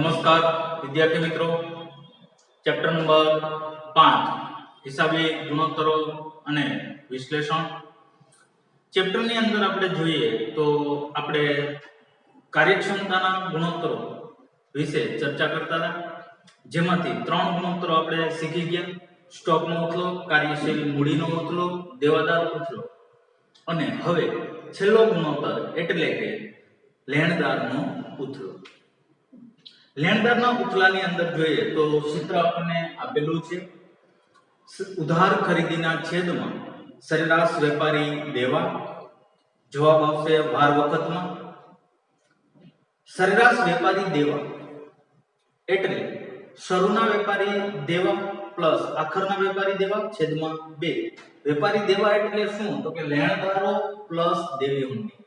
नमस्कार विद्यार्थी मित्रों, चैप्टर नंबर 5 हिसाबी गुणोत्तरो अने विश्लेषण। चैप्टर ની અંદર આપણે જોઈએ તો આપણે કાર્યક્ષમતાના ગુણોત્તરો વિશે ચર્ચા કરતા હતા, જેમાંથી ત્રણ ગુણોત્તરો આપણે શીખી ગયા: સ્ટોકનો ઉથલો, કાર્યશીલ મૂડીનો ઉથલો, દેવાદાર ઉથલો। અને હવે છેલ્લો ગુણોત્તર એટલે કે લેણદારનો ઉથલો। लेणदारना उथलानी अंदर જોઈએ તો સૂત્ર આપણને આપેલું છે। ઉધાર ખરીદીના છેદમાં સરેરાશ વેપારી દેવા। જવાબ આવશે વાર વખતમાં। સરેરાશ વેપારી દેવા એટલે શરૂના વેપારી દેવા પ્લસ આખરના વેપારી દેવા છેદમાં 2। વેપારી દેવા એટલે શું? તો કે લેણદારો પ્લસ દેવી હુંડી।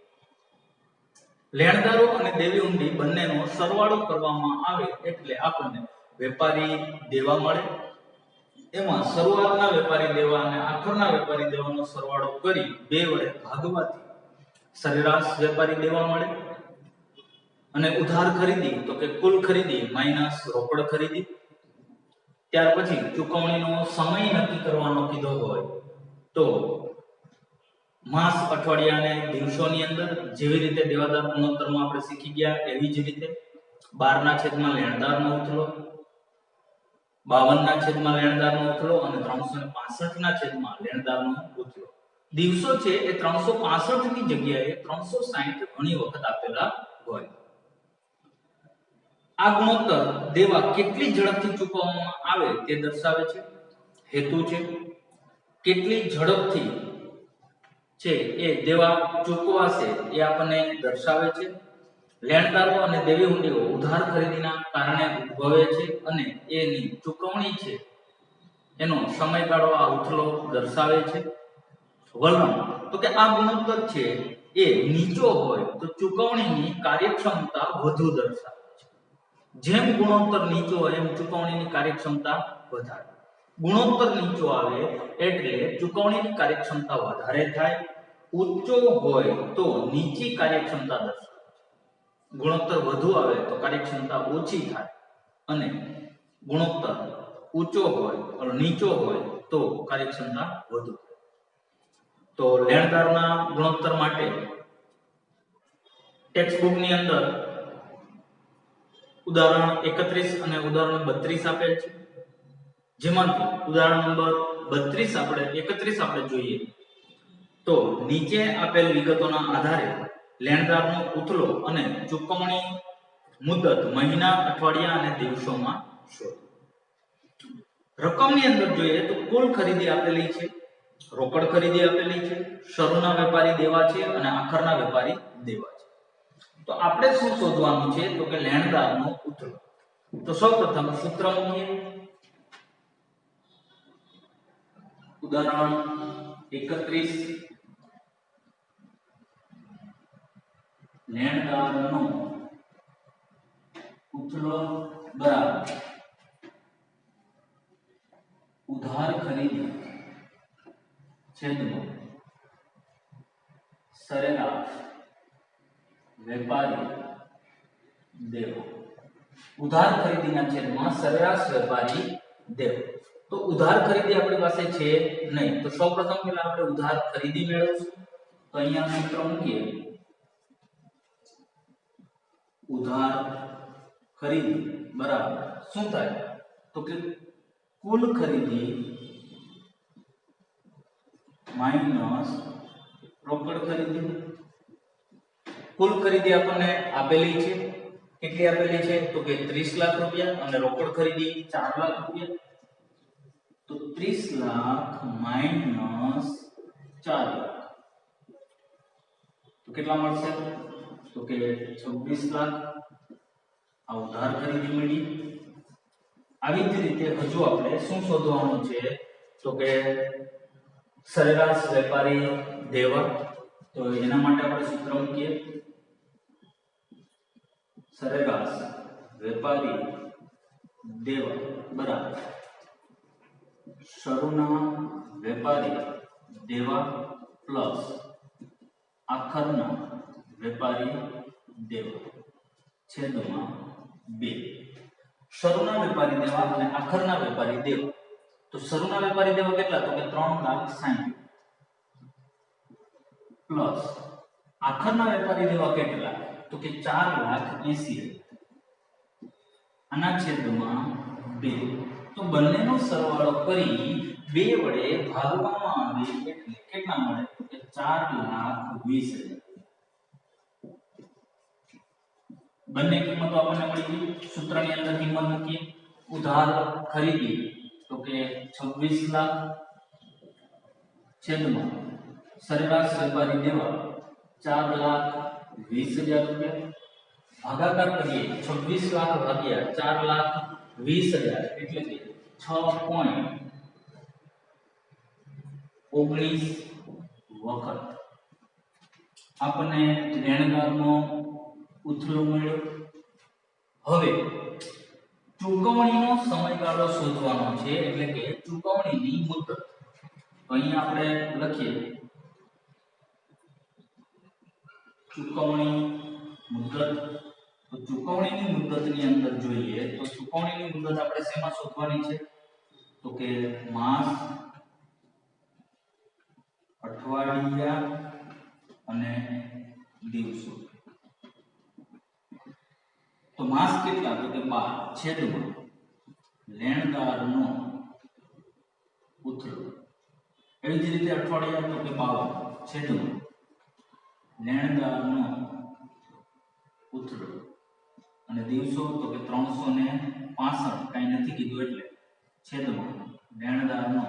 લેણદારો અને દેવી હુંડી બંનેનો સરવાળો કરવામાં આવે એટલે આપણને વેપારી દેવા મળે। એમાં શરૂઆતના વેપારી દેવા અને આખરના વેપારી દેવાનો સરવાળો કરી 2 વડે ભાગવાથી સરેરાશ વેપારી દેવા મળે। અને ઉધાર ખરીદી તો કે કુલ ખરીદી માઈનસ રોકડ ખરીદી। ત્યાર પછી ચૂકવણીનો સમય નક્કી કરવાનો કીધો હોય તો मास अठवाडिया ने दिवसोनी अंदर जेवी रीते देवादार गुणोत्तरमां आपणे शीखी गया एवी ज रीते 12 ना छेदमां लेणदारनो उथलो, 52 ना छेदमां लेणदारनो उथलो अने 365 ना छेदमां लेणदारनो उथलो। दिवसो छे ए 365 ની જગ્યાએ 360 ઘણી વખત આપેલા હોય। આ ગુણોત્તર દેવા કેટલી ઝડપથી ચૂકવવામાં આવે તે દર્શાવે છે। હેતુ છે કેટલી ઝડપથી છે એ દેવા ચૂકવાશે એ આપણને દર્શાવે છે। લેણદારો અને દેવી હુંડીઓ ઉધાર ખરીદીના કારણે ઉદ્ભવે છે અને એની ચૂકવણી છે એનો સમયગાળો આ ઉથલો દર્શાવે છે। વલણ તો કે આ ગુણોત્તર છે એ નીચો હોય તો ચૂકવણીની કાર્યક્ષમતા વધુ દર્શાવે છે। જેમ ગુણોત્તર નીચો હોય એમ ચૂકવણીની કાર્યક્ષમતા વધારે। गुणोत्तर नीचो आवे एटले चूकवणीनी कार्यक्षमता वधारे थाय। ऊंचो होय तो नीची कार्यक्षमता दर्शावे। गुणोत्तर वधु आवे तो कार्यक्षमता ओછી थाय अने गुणोत्तर ऊंचो होय और नीचो होय तो कार्यक्षमता वधु। तो लेणदारना गुणोत्तर माटे टेक्स्ट बुक नी अंदर उदाहरण 31 અને उदाहरण 32 आपेल छे। જેમાંથી ઉદાહરણ નંબર 32 આપણે 31 આપણે જોઈએ તો નીચે આપેલ વિગતોના આધારે લેણદારનો ઉથલો અને ચૂકવણી મુદત મહિના, અઠવાડિયા અને દિવસોમાં શોધો। રકમની અંદર જોઈએ તો કુલ ખરીદી આપેલી છે, રોકડ ખરીદી આપેલી છે, શરૂના વેપારી દેવા છે અને આખરના વેપારી દેવા છે। તો આપણે શું શોધવાનું છે? તો કે લેણદારનો ઉથલો। તો સૌપ્રથમ સૂત્ર મૂકીએ। उदाहरण 31 लेणदारनो उथलो बराबर उधार खरीदी छेदमां सरेराश वेपारी देवा। उधार खरीदीना छेदमां सरेराश वेपारी देवा। तो उधार खरीदी अपनी पासे छे नहीं, तो सौप्रथम पहला આપણે ઉધાર ખરીદી મેળવશું। તો અહીંયા સૂત્ર મૂકીએ। ઉધાર ખરીદી બરાબર શું થાય? તો કે કુલ ખરીદી માઈનસ રોકડ ખરીદી। કુલ ખરીદી આપણને આપેલી છે, કેટલી આપેલી છે? તો કે 30 લાખ રૂપિયા અને રોકડ ખરીદી 4 લાખ રૂપિયા। तो 30 लाख माइनस 4 लाख तो कितना મળશે? तो के 26 लाख आ उधार खरीदी मળી। આવી જ રીતે હજુ આપણે શું શોધવાનું છે? તો કે સરેરાશ વેપારી દેવા। તો એના માટે આપણે સૂત્ર મૂકીએ। સરેરાશ વેપારી દેવા બરાબર શરૂના વેપારી દેવા પ્લસ આખરના વેપારી દેવા છેદમાં 2। શરૂના વેપારી દેવા અને આખરના વેપારી દેવા. તો શરૂના વેપારી દેવા કેટલા? તો કે 3,60,000 પ્લસ આખરના વેપારી દેવા કેટલા? તો કે 4,80,000 આના છેદમાં 2. તો બંનેનો સરવાળો કરી 2 વડે ભાગવામાં આવે એટલે કેટલા મળે? તો કે 4,20,000. બંને કિંમતો આપણને મળી ગઈ. સૂત્રની અંદર કિંમત મૂકીએ. ઉધાર ખરીદી તો કે 26 લાખ છેદમાં સરેરાશ વેપારી દેવા 4,20,000 રૂપિયા. ભાગાકાર કરીએ 26 લાખ ભાગ્યા 4,20,000 એટલે કે 6.19 વખત આપણને લેણદારનો ઉથલો મળ્યો. હવે ચૂકવણીનો સમયગાળો શોધવાનો છે એટલે કે ચૂકવણીની મુદત. તો અહીં આપણે લખીએ ચૂકવણી મુદત. તો ચૂકવણીની મુદતની અંદર જોઈએ તો ચૂકવણીની મુદત આપણે શેમાં શોધવાની છે? તો કે માસ, અઠવાડિયા અને દિવસો. તો માસ કેટલા? તો કે 12 છેદમાં લેણદારનો ઉથલો. એવી જ રીતે અઠવાડિયા તો કે 52 છેદમાં લેણદારનો ઉથલો અને દિવસો તો કે 365 કઈ નથી કીધું એટલે છેદમાં લેણદારનો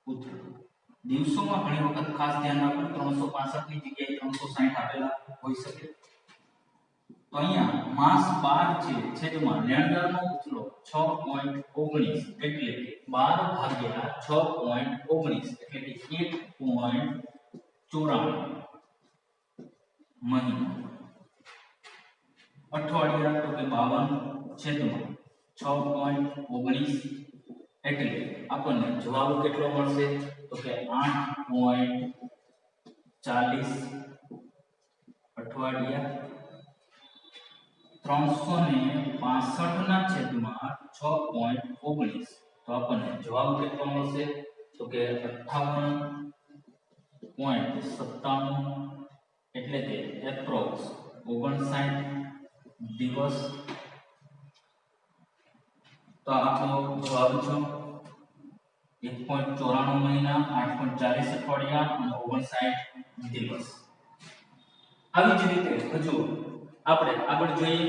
ઉથલો. દિવસોમાં ઘણી વખત ખાસ ધ્યાન રાખવું 365 ની જગ્યાએ 360 આપેલા હોઈ શકે. તો અહીંયા માસ 12 છે છેદમાં લેણદારનો ઉથલો 6.19 એટલે કે 12 ભાગ્યા 6.19 એટલે કે 1.94 મહિના. અઠવાડિયા તો કે 52 છેદમાં 6.19 એટલે આપણને જવાબ કેટલો મળશે? તો કે 8.40 અઠવાડિયા. 365 ના છેદમાં 6.19 તો આપણને જવાબ કેટલો મળશે? તો કે 58.97 એટલે કે એપ્રોક્સ 59 દિવસ. તો આપણો જવાબ છે 1.94 મહિના, 8.40 અઠવાડિયા અને 59 દિવસ. આવી જ રીતે હજુ આપણે આગળ જોઈએ.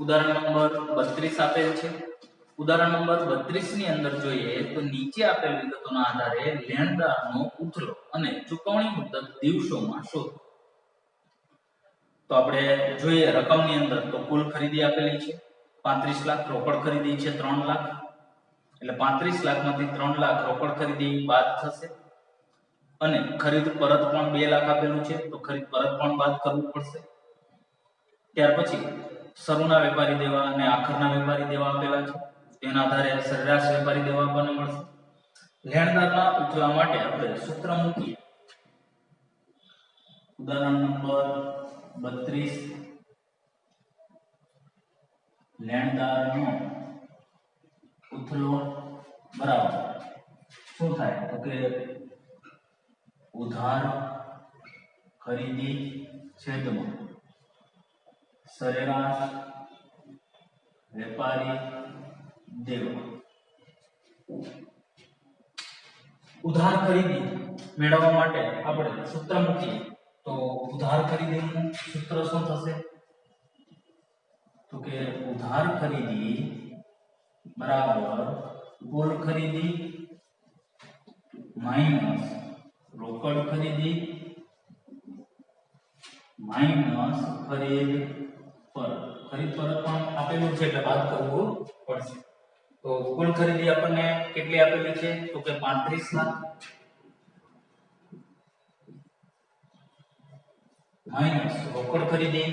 ઉદાહરણ નંબર 32 આપેલ છે. ઉદાહરણ નંબર 32 ની અંદર જોઈએ તો નીચે આપેલ વિગતોના આધારે લેણદારનો ઉથલો અને ચૂકવણી મુદત દિવસોમાં શોધો. તો આપણે જોઈએ રકમની અંદર તો કુલ ખરીદી આપેલી છે 35 લાખ, રોકડ ખરીદી છે 3 લાખ એટલે 35 લાખમાંથી 3 લાખ રોકડ ખરીદી બાદ થશે અને ખરીદ પરત પણ 2 લાખ આપેલું છે તો ખરીદ પરત પણ બાદ કરવું પડશે. ત્યાર પછી શરૂના વેપારી દેવા અને આખરના વેપારી દેવા આપેલા છે. તેના આધારે સરેરાશ વેપારી દેવા આપણને મળશે. લેણદારના ઉથલા માટે આપણે સૂત્ર મૂકીએ. ઉદાહરણ નંબર 32 લેણદારનો ઉથલો બરાબર શું થાય? તો કે ઉધાર ખરીદી છેદમાં સરેરાશ વેપારી દેવા. ઉધાર ખરીદી મેળવવા માટે આપણે સૂત્ર મૂકીએ તો ઉધાર ખરીદીનું સૂત્ર શું થશે? તો કે ઉધાર ખરીદી બરાબર કુલ ખરીદી માઈનસ રોકડ ખરીદી માઈનસ ખરીદ પરત. ખરીદ પરત પણ આપેલું છે એટલે બાદ કરવું પડશે. તો કુલ ખરીદી આપણને કેટલી આપેલી છે? તો કે 35 લાખ માઈનસ રોકડ ખરીદી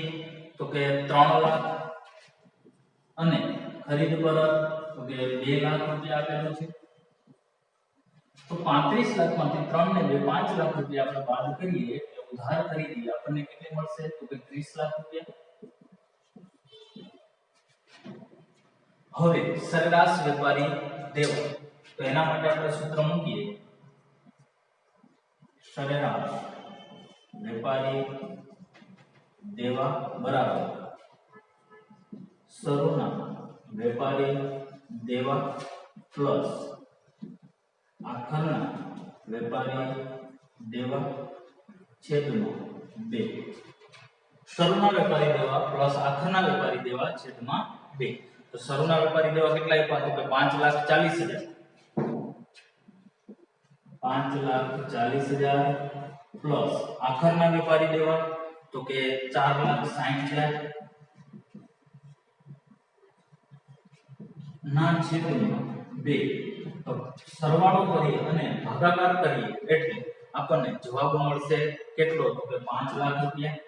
તો કે 3 લાખ અને ખરીદ પરત તો કે 2 લાખ રૂપિયા આપેલું છે. તો 35 લાખમાંથી 3 ને 2 5 લાખ રૂપિયા આપણે બાદ કરીએ એટલે ઉધાર ખરીદી આપણને કેટલી મળશે? તો કે 30 લાખ રૂપિયા. હવે સરેરાશ વેપારી દેવા, તો એના માટે આપણે સૂત્ર મૂકીએ, સરેરાશ વેપારી દેવા બરાબર શરૂના વેપારી દેવા પ્લસ આખરના વેપારી દેવા છેદમાં 2. શરૂના વેપારી દેવા પ્લસ આખરના વેપારી દેવા છેદમાં 2. તો શરૂના વેપારી દેવા કેટલા આપ્યા? તો કે 5,40,000. 5,40,000 પ્લસ આખરના વેપારી દેવા તો કે 4,60,000 ના છેદમાં 2. તો સરવાળો કરી અને ભાગાકાર કરીએ એટલે આપણને જવાબ મળશે કેટલો? તો કે 5 લાખ રૂપિયા.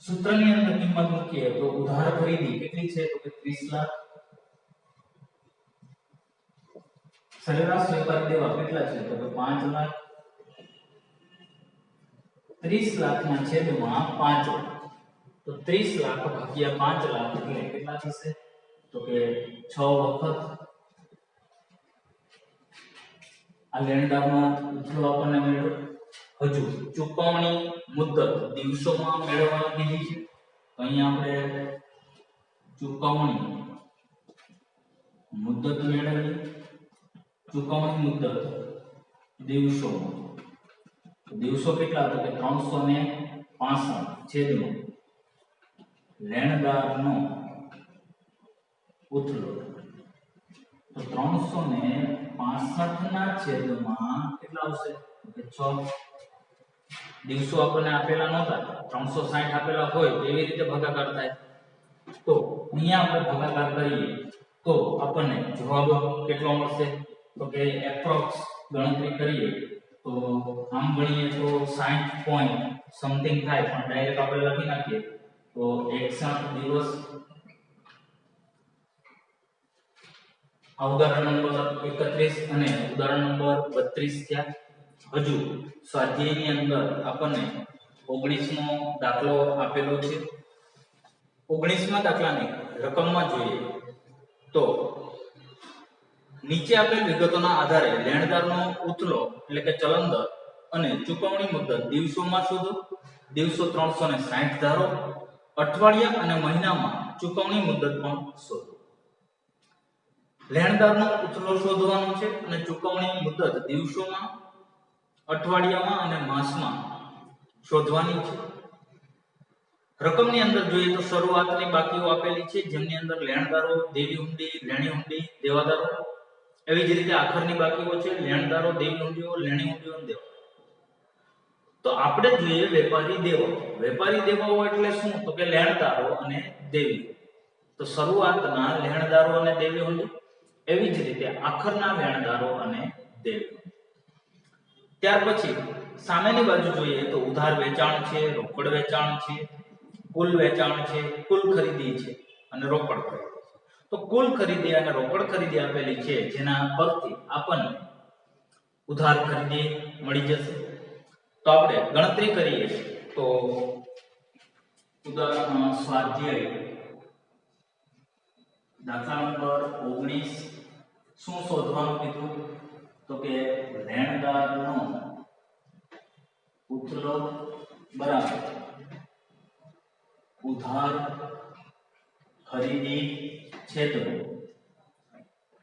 સૂત્રની અંદર કિંમત મૂકીએ તો ઉધાર ખરીદી કેટલી છે? તો કે 30 લાખ. સરેરાશ વેપારી દેવા કેટલા છે? તો કે 5 લાખ. 30 લાખના છેદમાં 5 લાખ. તો 30 લાખ ભાગ્યા 5 લાખ એટલે કેટલા થશે? તો કે 6 વખત આ લેણદારનો ઉછળો આપણને મળ્યો. હજુ ચૂકવણી મુદ્દત દિવસોમાં મેળવવાની કીધી છે, તો અહીંયા આપણે ચૂકવણી મુદ્દત મેળવીએ. ચૂકવણી મુદ્દત દિવસોમાં, દિવસો કેટલા? તો કે 365 છેદમાં લેણદારનો ઉથલો. તો 365 ના છેદમાં કેટલા આવશે? તો કે 6. દિવસો આપણને આપેલા નહોતા, 360 આપેલા હોય તો એવી રીતે ભાગાકાર થાય. તો અહીંયા આપણે ભાગાકાર કરીએ તો આપણને જવાબ કેટલો મળશે? તો કે એપ્રોક્સ ગણતરી કરીએ તો આમ ગણીએ તો 60 પોઈન્ટ સમથિંગ થાય, પણ ડાયરેક્ટ આપણે લખી નાખીએ તો 61 દિવસ. આ ઉદાહરણ નંબર 31 અને ઉદાહરણ નંબર 32 થયા. હજુ સ્વાધ્યાયની અંદર આપણને 19મો દાખલો આપેલો છે. 19મા દાખલાને રકમમાં જોઈએ તો નીચે આપેલ વિગતોના આધારે લેણદારનો ઉથલો એટલે કે ચલન દર અને ચૂકવણી મુદ્દત દિવસોમાં શોધો. દિવસો 360 ધારો. અઠવાડિયા અને મહિનામાં ચૂકવણી મુદ્દત પણ શોધો. લેણદારનો ઉથલો શોધવાનો છે અને ચૂકવણી મુદ્દત દિવસોમાં, અઠવાડિયામાં અને માસમાં શોધવાની છે. રકમની અંદર જોઈએ તો શરૂઆતની બાકીઓ આપેલી છે, જેમની અંદર લેણદારો, દેવી હુંડી, લેણી હુંડી, દેવાદારો. એવી જ રીતે આખરની બાકીઓ છે, લેણદારો, દેવી હુંડીઓ, લેણી હુંડીઓ અને દેવા. તો આપણે જોઈએ વેપારી દેવાઓ. વેપારી દેવાઓ એટલે શું? તો કે લેણદારો અને દેવી. તો શરૂઆતના લેણદારો અને દેવી હુંડી, એવી જ રીતે આખરના લેણદારો અને દેવી. ત્યાર પછી સામેની બાજુ જોઈએ તો ઉધાર વેચાણ છે, રોકડ વેચાણ છે, કુલ વેચાણ છે, કુલ ખરીદી છે અને રોકડ ખરીદી. તો કુલ ખરીદી અને રોકડ ખરીદી આપેલી છે, જેના પરથી આપણને ઉધાર ખરીદી મળી જશે. તો આપણે ગણતરી કરીએ તો ઉદાહરણ સ્વાધ્યાય દાખલા નંબર 19 શું શોધવાનું કીધું? તો કે લેણદારનો ઉથલો બરાબર ઉધાર ખરીદી છેદમાં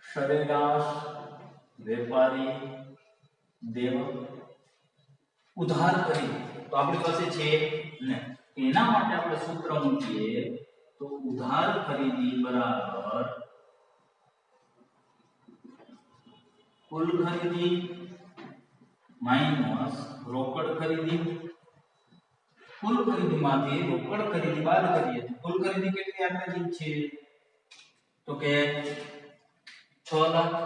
સરેરાશ વેપારી દેવા. ઉધાર ખરીદી તો આપણી પાસે છે ને, એના માટે આપણે સૂત્ર મૂકીએ તો ઉધાર ખરીદી બરાબર કુલ ખરીદી માઈનસ રોકડ ખરીદી. કુલ ખરીદીમાંથી રોકડ ખરીદી બાદ કરીએ તો કુલ ખરીદી કેટલી આપેલી છે? તો કે 6 લાખ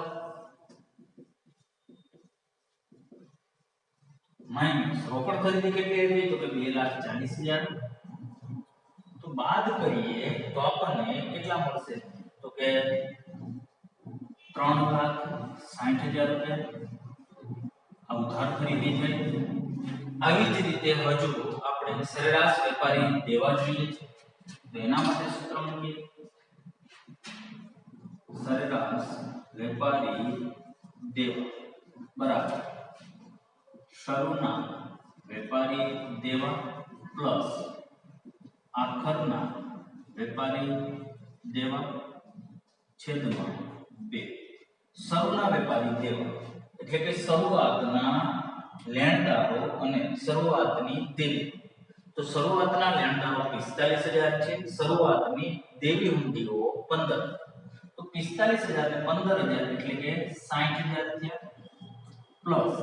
માઈનસ રોકડ ખરીદી કેટલી આવી? તો કે 2,40,000. તો બાદ કરીએ તો આપણને કેટલા મળશે? તો કે 3,60,000 રૂપિયા આ ઉધાર ખરીદી છે. આવી જ રીતે હજુ આપણે માટે સરેરાશ વેપારી દેવા જોઈએ છે, તો એના માટે સૂત્ર મૂકીએ સરેરાશ વેપારી દેવા બરાબર શરૂના વેપારી દેવા પ્લસ આખરના વેપારી દેવા છેદમાં 2. શરૂના વેપારી દેવા એટલે કે શરૂઆતના લેણદારો અને શરૂઆતની દેવી. તો શરૂઆતના લેણદારો 45000 છે, શરૂઆતની દેવી હુંડીઓ 15. તો 45000 ને 15000 એટલે કે 60000 થયા પ્લસ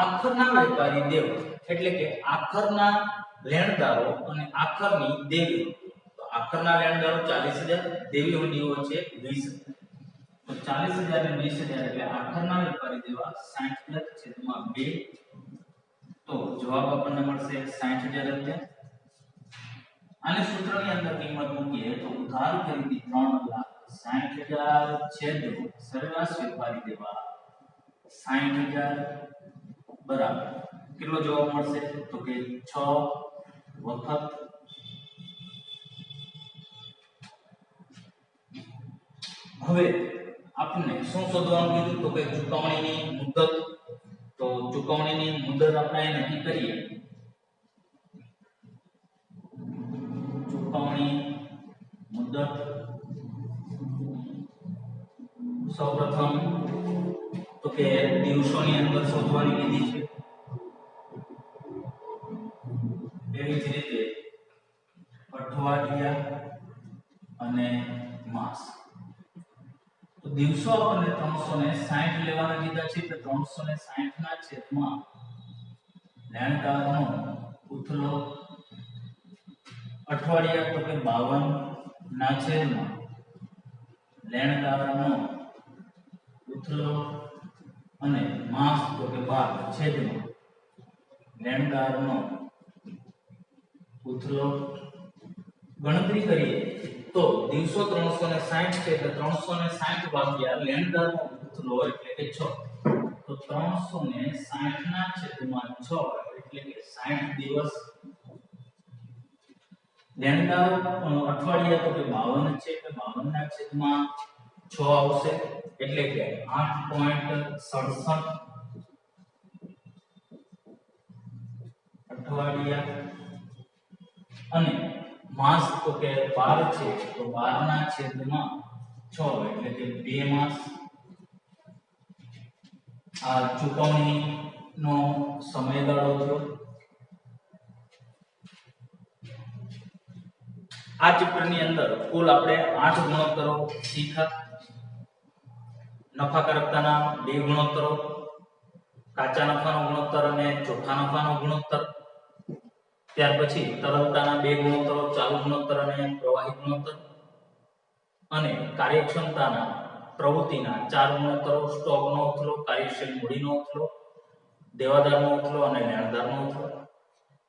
આખરના વેપારી દેવા એટલે કે આખરના લેણદારો અને આખરની દેવી. તો આખરના લેણદારો 40000, દેવી હુંડીઓ છે 20000. તો 40000 ને 20000 એટલે આખરના વેપારી દેવા 60000 છેદમાં 2. તો જવાબ આપણને મળશે 60000 રૂપિયા. આને સૂત્રની અંદર કિંમત મૂકીએ તો ઉધાર ખરીદી 3,60,000 છેદ સરેરાશ વેપારી દેવા 60000 બરાબર કેટલો જવાબ મળશે તો કે 6 વખત હવે આપણે શું શોધવાનું કીધું તો કે ચુકવણીની મુદત. તો ચુકવણીની મુદત આપણે નક્કી કરીએ. ચુકવણી મુદત સૌપ્રથમ તો કે દિવસોની અંદર શોધવાની વિધિ છે. એવી જ રીતે અઠવાડિયા અને માસ. તો દિવસો આપણને 360 લેવાના કીધા છે કે 360 ના છેદમાં લેણદારનો ઉથલો. અઠવાડિયા તો કે 52 ના છેદમાં લેણદારનો ઉથલો અને માસ તો કે ભાગ છેદમાં લેણદારનો ઉથલો. ગણતરી કરીએ તો દિવસો 360 છે એટલે 360 ભાગ્યા લેણદારનો ઉથલો એટલે કે 6. તો 360 ના છેદમાં 6 એટલે કે 60 દિવસ. લેણદાર અઠવાડિયા તો કે 52 છે એટલે 52 ના છેદમાં 6 આવશે એટલે કે 8.67 અઠવાડિયા. અને માસ તો કે 12 છે તો 12 ના છેદમાં 6 એટલે કે 2 માસ. આ ચુકવણીનો સમયગાળો થયો. આ ચેપ્ટરની અંદર કુલ આપણે 8 ગુણોત્તરો શીખ્યા. નફાકારકતાના 2 ગુણોત્તરો, કાચા નફાનો ગુણોત્તર અને ચોખ્ખા નફાનો ગુણોત્તર. ત્યાર પછી તરલતાના 2 ગુણોત્તરો, ચાલુ ગુણોત્તર અને પ્રવાહી ગુણોત્તર. અને કાર્યક્ષમતાના પ્રવૃત્તિના 4 ગુણોત્તરો, સ્ટોકનો ઉથલો, કાર્યશીલ મૂડીનો ઉથલો, દેવાદારનો ઉથલો અને લેણદારનો ઉથલો.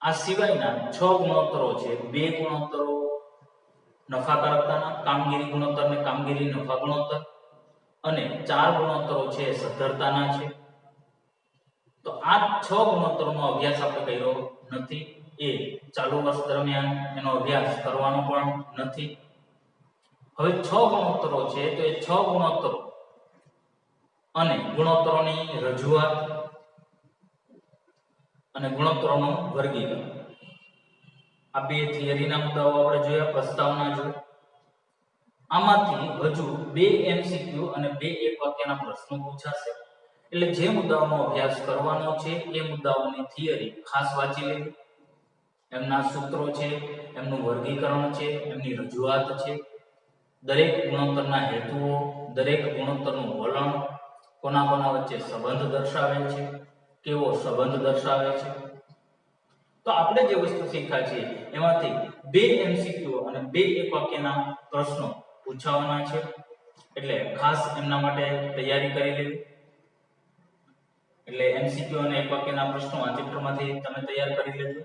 આ સિવાયના 6 ગુણોત્તરો છે. 2 ગુણોત્તરો નફાકારકતાના, કામગીરી ગુણોત્તર અને કામગીરી નફા ગુણોત્તર. અને 4 ગુણોત્તરો છે સદ્ધરતાના છે. તો આ 6 ગુણોત્તરોનો અભ્યાસ આપણે કર્યો નથી. એ ચાલુ વર્ષ દરમિયાન એનો અભ્યાસ કરવાનો પણ નથી. હવે 6 ગુણોત્તરો છે તો એ 6 ગુણોત્તરો અને ગુણોત્તરોની રજૂઆત અને ગુણોત્તરોનું વર્ગીકરણ. આ 2 થિયરીના મુદ્દાઓ આપણે જોયા, પ્રસ્તાવના જોઈ. આમાંથી હજુ 2 MCQ અને 2 એક વાક્યના પ્રશ્નો પૂછાશે. એટલે જે મુદ્દાઓનો અભ્યાસ કરવાનો છે એ મુદ્દાઓની થિયરી ખાસ વાંચી લેવી. એમના સૂત્રો છે, એમનું વર્ગીકરણ છે, એમની રજૂઆત છે, દરેક ગુણોત્તરના હેતુઓ, દરેક ગુણોત્તરનું વલણ, કોના કોના વચ્ચે સંબંધ દર્શાવે છે, કેવો સંબંધ દર્શાવે છે. તો આપણે જે વસ્તુ શીખ્યા છે એમાંથી 2 MCQ અને 2 એક વાક્યના પ્રશ્નો પૂછાવાના છે. એટલે ખાસ એમના માટે તૈયારી કરી લેવી. એટલે MCQ અને એક વાક્યના પ્રશ્નો આ ચેપ્ટરમાંથી તમે તૈયાર કરી લેજો.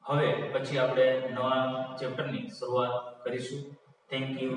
હવે પછી આપણે નવા ચેપ્ટરની શરૂઆત કરીશું. Thank you.